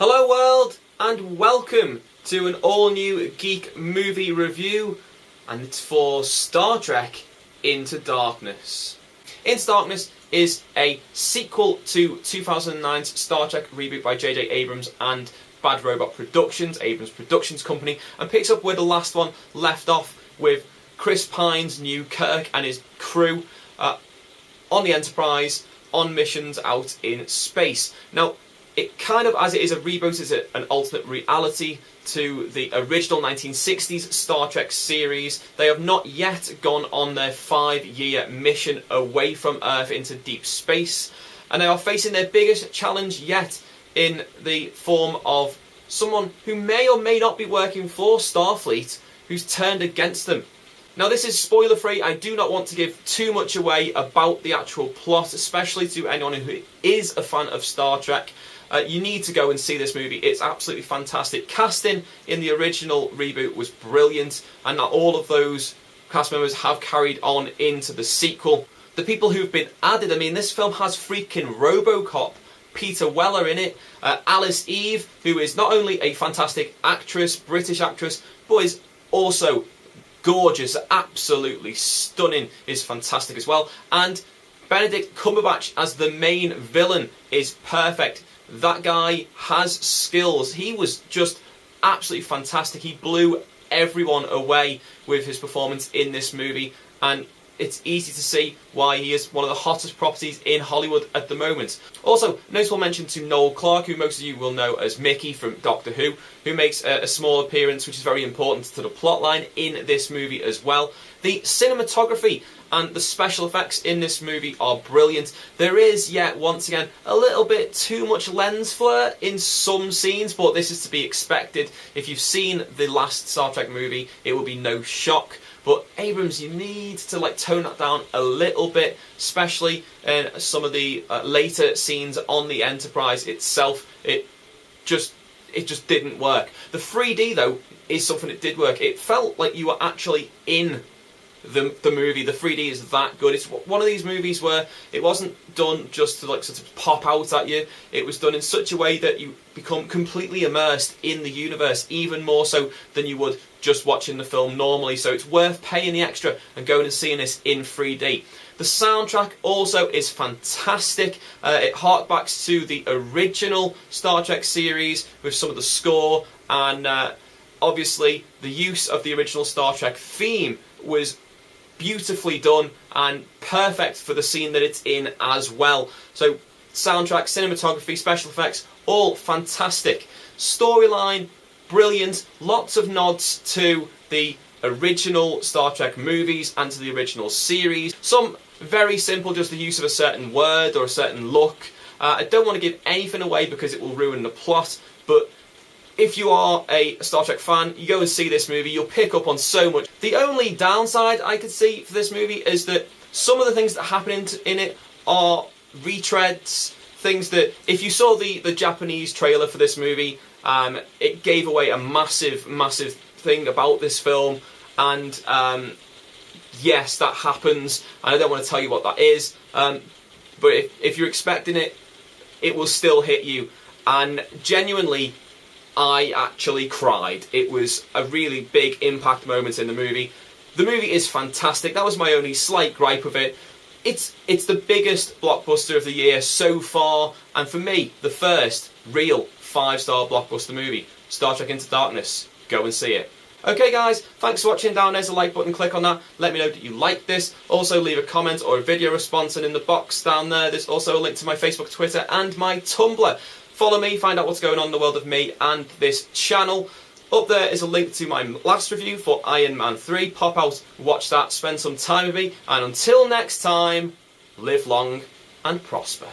Hello world, and welcome to an all-new Geek Movie review, and it's for Star Trek Into Darkness. Into Darkness is a sequel to 2009's Star Trek reboot by J.J. Abrams and Bad Robot Productions, Abrams Productions Company, and picks up where the last one left off with Chris Pine's new Kirk and his crew on the Enterprise, on missions out in space. Now, it kind of, as it is a reboot, is an alternate reality to the original 1960s Star Trek series. They have not yet gone on their 5-year mission away from Earth into deep space, and they are facing their biggest challenge yet in the form of someone who may or may not be working for Starfleet, who's turned against them. Now, this is spoiler free. I do not want to give too much away about the actual plot, especially to anyone who is a fan of Star Trek. You need to go and see this movie. It's absolutely fantastic. Casting in the original reboot was brilliant, and all of those cast members have carried on into the sequel. The people who've been added, I mean, this film has freaking RoboCop Peter Weller in it, Alice Eve, who is not only a fantastic actress, British actress, but is also gorgeous, absolutely stunning, is fantastic as well. And Benedict Cumberbatch as the main villain is perfect. That guy has skills. He was just absolutely fantastic. He blew everyone away with his performance in this movie, and it's easy to see why he is one of the hottest properties in Hollywood at the moment. Also, notable mention to Noel Clarke, who most of you will know as Mickey from Doctor Who makes a small appearance which is very important to the plotline in this movie as well. The cinematography and the special effects in this movie are brilliant. There is, yet once again, a little bit too much lens flare in some scenes, but this is to be expected. If you've seen the last Star Trek movie, it will be no shock. But Abrams, you need to tone that down a little bit, especially in some of the later scenes on the Enterprise itself. It just didn't work. The 3D though is something that did work. It felt like you were actually in the movie. The 3D is that good. It's one of these movies where it wasn't done just to sort of pop out at you. It was done in such a way that you become completely immersed in the universe, even more so than you would just watching the film normally. So it's worth paying the extra and going and seeing this in 3D. The soundtrack also is fantastic. It harkbacks to the original Star Trek series with some of the score, and obviously the use of the original Star Trek theme was beautifully done and perfect for the scene that it's in as well. So soundtrack, cinematography, special effects, all fantastic. Storyline, brilliant. Lots of nods to the original Star Trek movies and to the original series. Some very simple, just the use of a certain word or a certain look. I don't want to give anything away because it will ruin the plot, but if you are a Star Trek fan, you go and see this movie, you'll pick up on so much. The only downside I could see for this movie is that some of the things that happen in it are retreads, things that, if you saw the Japanese trailer for this movie, it gave away a massive thing about this film, and yes, that happens, and I don't want to tell you what that is, but if you're expecting it, it will still hit you, and genuinely, I actually cried. It was a really big impact moment in the movie. The movie is fantastic. That was my only slight gripe with it. It's the biggest blockbuster of the year so far, and for me, the first real 5-star blockbuster movie. Star Trek Into Darkness. Go and see it. Okay guys, thanks for watching. Down there's a like button, click on that. Let me know that you like this. Also leave a comment or a video response, and in the box down there there's also a link to my Facebook, Twitter and my Tumblr. Follow me, find out what's going on in the world of me and this channel. Up there is a link to my last review for Iron Man 3. Pop out, watch that, spend some time with me, and until next time, live long and prosper.